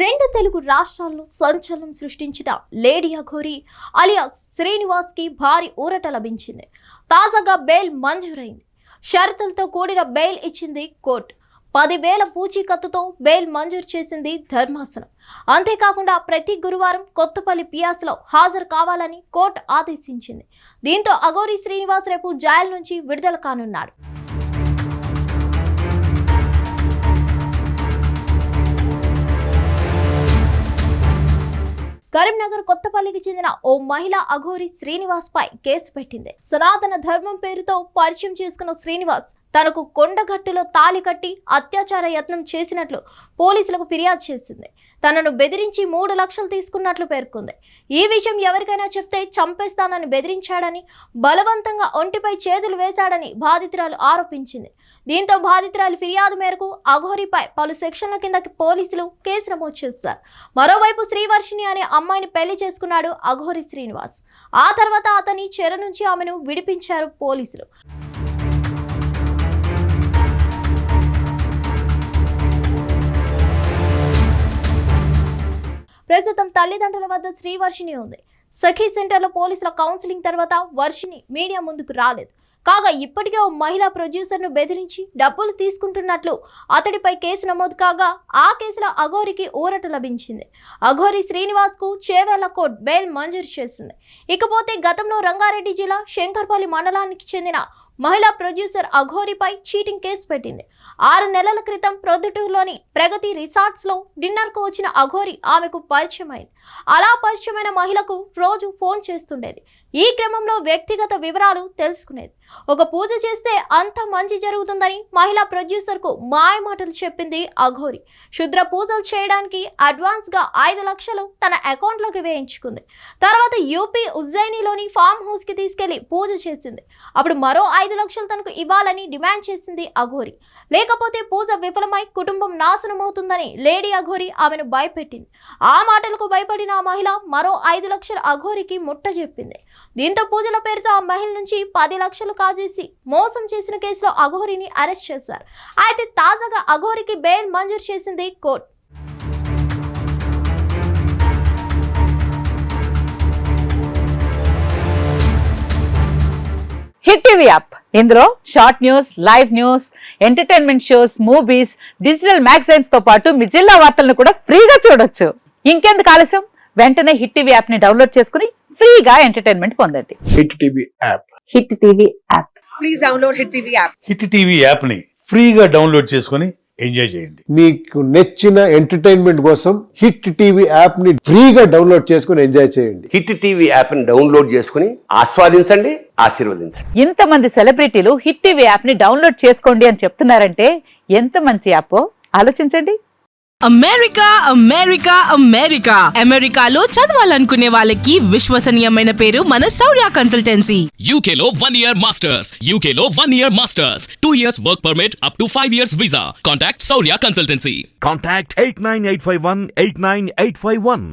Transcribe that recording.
రెండు తెలుగు రాష్ట్రాల్లో సంచలనం సృష్టించిన లేడీ అఘోరి అలియాస్ శ్రీనివాస్ కి భారీ ఊరట లభించింది. తాజాగా బెయిల్ మంజూరైంది. షరతులతో కూడిన బెయిల్ ఇచ్చింది కోర్టు. 10,000 పూచీకత్తుతో బెయిల్ మంజూరు చేసింది ధర్మాసనం. అంతేకాకుండా ప్రతి గురువారం కొత్తపల్లి పియాస్లో హాజరు కావాలని కోర్టు ఆదేశించింది. దీంతో అఘోరి శ్రీనివాస్ రేపు జైలు నుంచి విడుదల కానున్నాడు. కరీంనగర్ కొత్తపల్లికి చెందిన ఓ మహిళ అఘోరి శ్రీనివాస్ పై కేసు పెట్టింది. సనాతన ధర్మం పేరుతో పరిచయం చేసుకున్న శ్రీనివాస్ తనకు కొండగట్టులో తాళి కట్టి అత్యాచార యత్నం చేసినట్లు పోలీసులకు ఫిర్యాదు చేసింది. తనను బెదిరించి 3 లక్షలు తీసుకున్నట్లు పేర్కొంది. ఈ విషయం ఎవరికైనా చెప్తే చంపేస్తానని బెదిరించాడని, బలవంతంగా ఒంటిపై చేతులు వేశాడని బాధితురాలు ఆరోపించింది. దీంతో బాధితురాలు ఫిర్యాదు మేరకు అఘోరిపై పలు సెక్షన్ల కిందకి పోలీసులు కేసు నమోదు చేశారు. మరోవైపు శ్రీవర్షిణి అనే అమ్మాయిని పెళ్లి చేసుకున్నాడు అఘోరి శ్రీనివాస్. ఆ తర్వాత అతని చెర నుంచి ఆమెను విడిపించారు పోలీసులు. ప్రస్తుతం తల్లిదండ్రుల వద్ద శ్రీవర్షిణి ఉంది. సఖీ సెంటర్లో పోలీసుల కౌన్సిలింగ్ తర్వాత వర్షిణి మీడియా ముందుకు రాలేదు. కాగా ఇప్పటికే ఓ మహిళా ప్రొడ్యూసర్ను బెదిరించి డబ్బులు తీసుకుంటున్నట్లు అతడిపై కేసు నమోదు కాగా ఆ కేసులో అఘోరికి ఊరట లభించింది. అఘోరి శ్రీనివాస్ కు చేవేళ్ల కోర్టు బెయిల్ మంజూరు చేసింది. ఇకపోతే గతంలో రంగారెడ్డి జిల్లా శంకర్పల్లి మండలానికి చెందిన మహిళా ప్రొడ్యూసర్ అఘోరిపై చీటింగ్ కేసు పెట్టింది. 6 నెలల క్రితం ప్రొద్దుటూరులోని ప్రగతి రిసార్ట్స్ లో డిన్నర్ కు వచ్చిన అఘోరి ఆమెకు పరిచయం అయింది. అలా పరిచయమైన మహిళకు రోజు ఫోన్ చేస్తుండేది. ఈ క్రమంలో వ్యక్తిగత వివరాలు తెలుసుకునేది. ఒక పూజ చేస్తే అంత మంచి జరుగుతుందని మహిళా ప్రొడ్యూసర్ కు మాయమాటలు చెప్పింది అఘోరి. శుద్ర పూజలు చేయడానికి అడ్వాన్స్ గా 5 లక్షలు తన అకౌంట్ లోకి వేయించుకుంది. తర్వాత యూపీ ఉజ్జయినిలోని ఫామ్ హౌస్ కి తీసుకెళ్లి పూజ చేసింది. అప్పుడు మరో 5 లక్షలు తనకు ఇవ్వాలని డిమాండ్ చేసింది అఘోరి. లేకపోతే పూజ విఫలమై కుటుంబం నాశనం అవుతుందని లేడీ అఘోరి ఆమెను భయపెట్టింది. ఆ మాటలకు భయపడిన ఆ మహిళ మరో 5 లక్షలు అఘోరికి ముట్ట చెప్పింది. దీంతో పూజల పేరుతో ఆ మహిళ నుంచి 10 లక్షలు కాజేసి మోసం చేసిన కేసులో అఘోరిని అరెస్ట్ చేశారు. అయితే తాజాగా అఘోరికి బెయిల్ మంజూరు చేసింది కోర్టు. హిట్ టీవీ యాప్ ఇందులో short news, live news, entertainment shows, movies, digital magazines తో పాటు మీ జిల్లా వార్తలను కూడా ఫ్రీగా చూడొచ్చు. ఇంకెందుకు ఆలస్యం, వెంటనే హిట్ టీవీ యాప్ ని డౌన్లోడ్ చేసుకుని ఫ్రీగా ఎంటర్టైన్మెంట్ పొందండి. Hit TV app. Hit TV app. Please download hit TV app. Hit TV app ని ఫ్రీగా డౌన్లోడ్ చేసుకుని ఎంజాయ్ చేయండి. మీకు నచ్చిన ఎంటర్టైన్మెంట్ కోసం హిట్ టీవీ యాప్ ని ఫ్రీగా డౌన్లోడ్ చేసుకుని ఎంజాయ్ చేయండి. హిట్ టీవీ యాప్ ని డౌన్లోడ్ చేసుకుని ఆస్వాదించండి, ఆశీర్వదించండి. ఇంతమంది సెలబ్రిటీలు హిట్ టీవీ యాప్ ని డౌన్లోడ్ చేసుకోండి అని చెప్తున్నారంటే ఎంత మంచి యాప్ ఆలోచించండి. అమెరికా అమెరికా అమెరికా అమెరికాలో చదవాలనుకునే వాళ్ళకి విశ్వసనీయమైన పేరు మన శౌర్య కన్సల్టెన్సీ. UK లో 1 year masters. UK లో 1 year masters. 2 years work permit up to 5 years visa. Contact Saurya Consultancy. Contact 89851 89851.